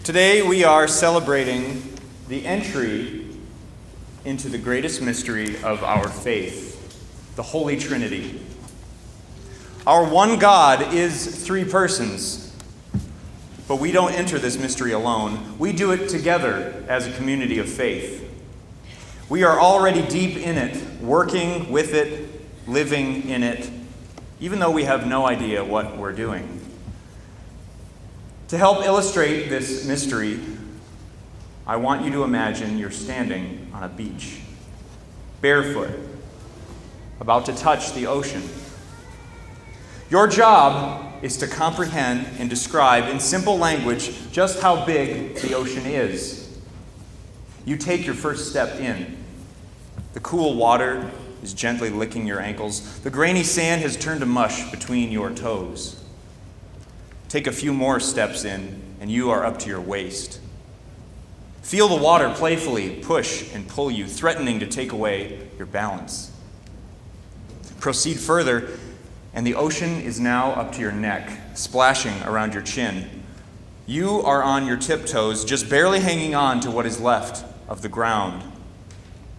Today we are celebrating the entry into the greatest mystery of our faith, the Holy Trinity. Our one God is three persons, but we don't enter this mystery alone. We do it together as a community of faith. We are already deep in it, working with it, living in it, even though we have no idea what we're doing. To help illustrate this mystery, I want you to imagine you're standing on a beach, barefoot, about to touch the ocean. Your job is to comprehend and describe in simple language just how big the ocean is. You take your first step in. The cool water is gently licking your ankles. The grainy sand has turned to mush between your toes. Take a few more steps in, and you are up to your waist. Feel the water playfully push and pull you, threatening to take away your balance. Proceed further, and the ocean is now up to your neck, splashing around your chin. You are on your tiptoes, just barely hanging on to what is left of the ground.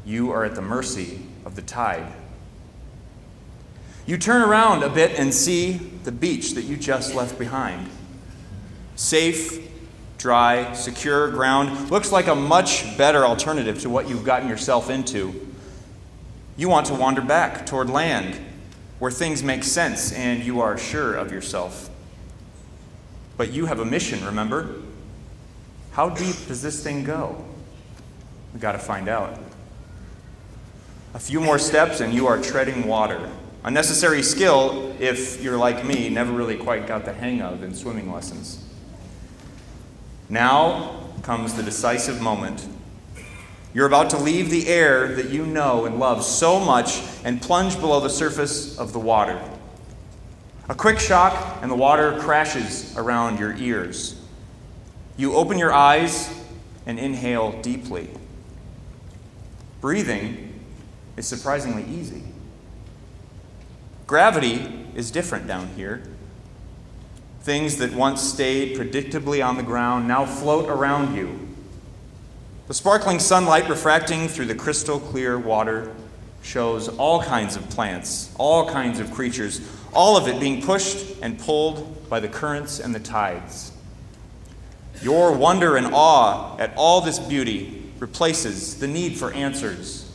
You are at the mercy of the tide. You turn around a bit and see the beach that you just left behind. Safe, dry, secure ground. Looks like a much better alternative to what you've gotten yourself into. You want to wander back toward land, where things make sense and you are sure of yourself. But you have a mission, remember? How deep does this thing go? We've got to find out. A few more steps and you are treading water. A necessary skill if you're like me, never really quite got the hang of in swimming lessons. Now comes the decisive moment. You're about to leave the air that you know and love so much and plunge below the surface of the water. A quick shock and the water crashes around your ears. You open your eyes and inhale deeply. Breathing is surprisingly easy. Gravity is different down here. Things that once stayed predictably on the ground now float around you. The sparkling sunlight refracting through the crystal clear water shows all kinds of plants, all kinds of creatures, all of it being pushed and pulled by the currents and the tides. Your wonder and awe at all this beauty replaces the need for answers,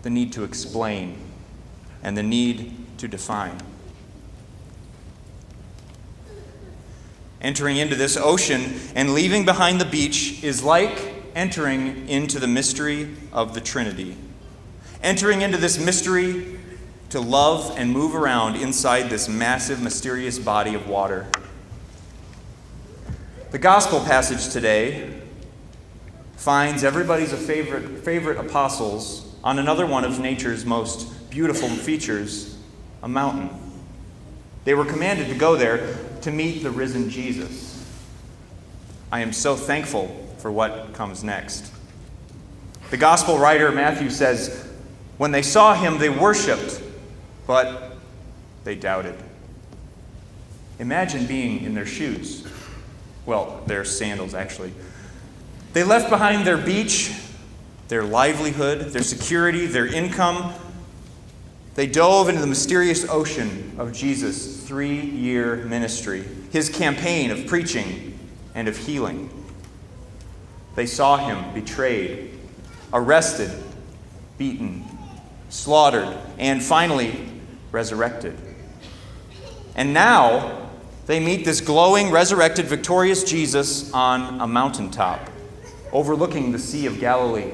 the need to explain, and the need to define. Entering into this ocean and leaving behind the beach is like entering into the mystery of the Trinity. Entering into this mystery to love and move around inside this massive, mysterious body of water. The gospel passage today finds everybody's favorite apostles on another one of nature's most beautiful features, a mountain. They were commanded to go there to meet the risen Jesus. I am so thankful for what comes next. The gospel writer Matthew says, when they saw him, they worshiped, but they doubted. Imagine being in their shoes. Well, their sandals, actually. They left behind their beach, their livelihood, their security, their income. They dove into the mysterious ocean of Jesus' 3-year ministry, his campaign of preaching and of healing. They saw him betrayed, arrested, beaten, slaughtered, and finally resurrected. And now they meet this glowing, resurrected, victorious Jesus on a mountaintop, overlooking the Sea of Galilee.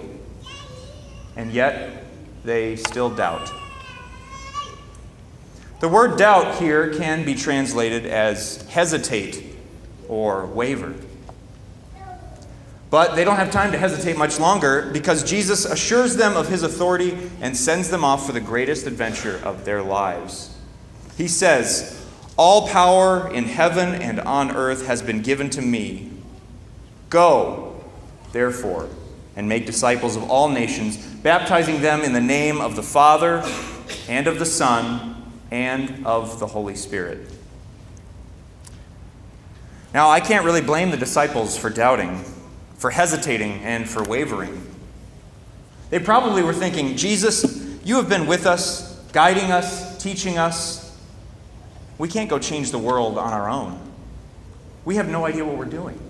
And yet they still doubt. The word doubt here can be translated as hesitate or waver. But they don't have time to hesitate much longer because Jesus assures them of his authority and sends them off for the greatest adventure of their lives. He says, "All power in heaven and on earth has been given to me. Go, therefore, and make disciples of all nations, baptizing them in the name of the Father and of the Son and of the Holy Spirit." Now, I can't really blame the disciples for doubting, for hesitating, and for wavering. They probably were thinking, Jesus, you have been with us, guiding us, teaching us. We can't go change the world on our own. We have no idea what we're doing.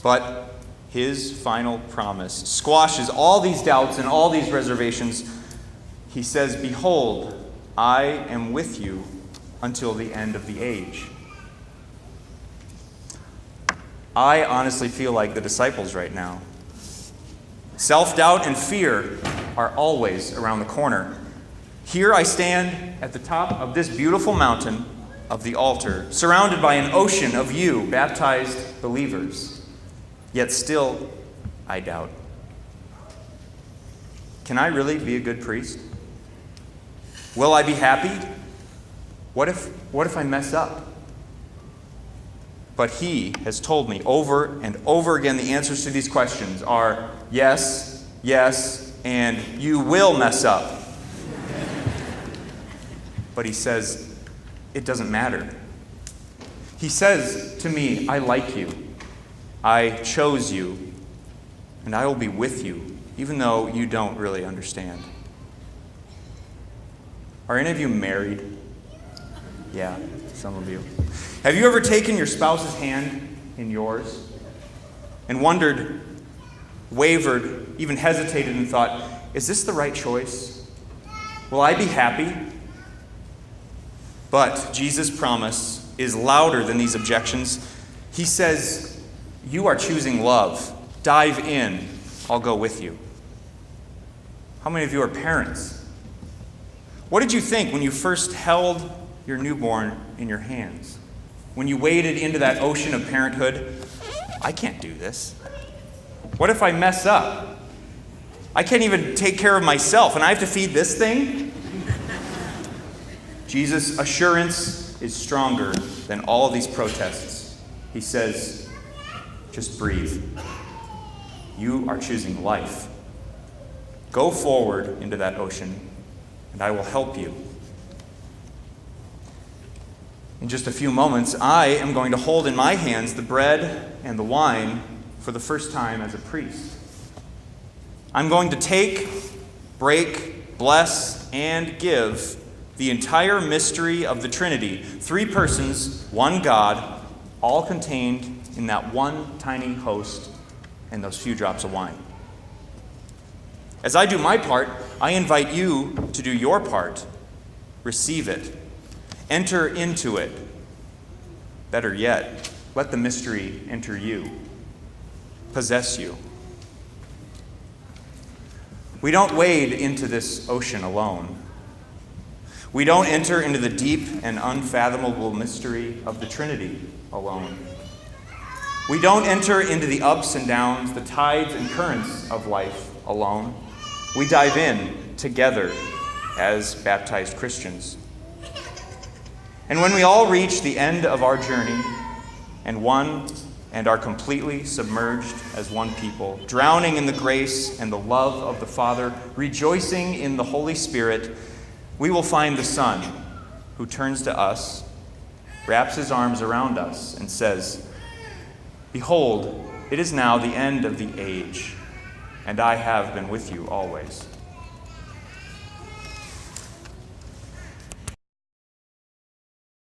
But his final promise squashes all these doubts and all these reservations. He says, "Behold, I am with you until the end of the age." I honestly feel like the disciples right now. Self-doubt and fear are always around the corner. Here I stand at the top of this beautiful mountain of the altar, surrounded by an ocean of you, baptized believers. Yet still, I doubt. Can I really be a good priest? Will I be happy? What if I mess up? But he has told me over and over again the answers to these questions are yes, yes, and you will mess up. But he says, it doesn't matter. He says to me, I like you. I chose you, and I will be with you, even though you don't really understand. Are any of you married? Yeah, some of you. Have you ever taken your spouse's hand in yours and wondered, wavered, even hesitated and thought, is this the right choice? Will I be happy? But Jesus' promise is louder than these objections. He says, you are choosing love. Dive in. I'll go with you. How many of you are parents? What did you think when you first held your newborn in your hands? When you waded into that ocean of parenthood? I can't do this. What if I mess up? I can't even take care of myself, and I have to feed this thing? Jesus' assurance is stronger than all of these protests. He says, just breathe. You are choosing life. Go forward into that ocean, and I will help you. In just a few moments, I am going to hold in my hands the bread and the wine for the first time as a priest. I'm going to take, break, bless, and give the entire mystery of the Trinity, 3 persons, 1 God, all contained in that one tiny host and those few drops of wine. As I do my part, I invite you to do your part. Receive it. Enter into it. Better yet, let the mystery enter you. Possess you. We don't wade into this ocean alone. We don't enter into the deep and unfathomable mystery of the Trinity alone. We don't enter into the ups and downs, the tides and currents of life alone. We dive in together as baptized Christians. And when we all reach the end of our journey and are completely submerged as one people, drowning in the grace and the love of the Father, rejoicing in the Holy Spirit, we will find the Son who turns to us, wraps his arms around us, and says, "Behold, it is now the end of the age, and I have been with you always."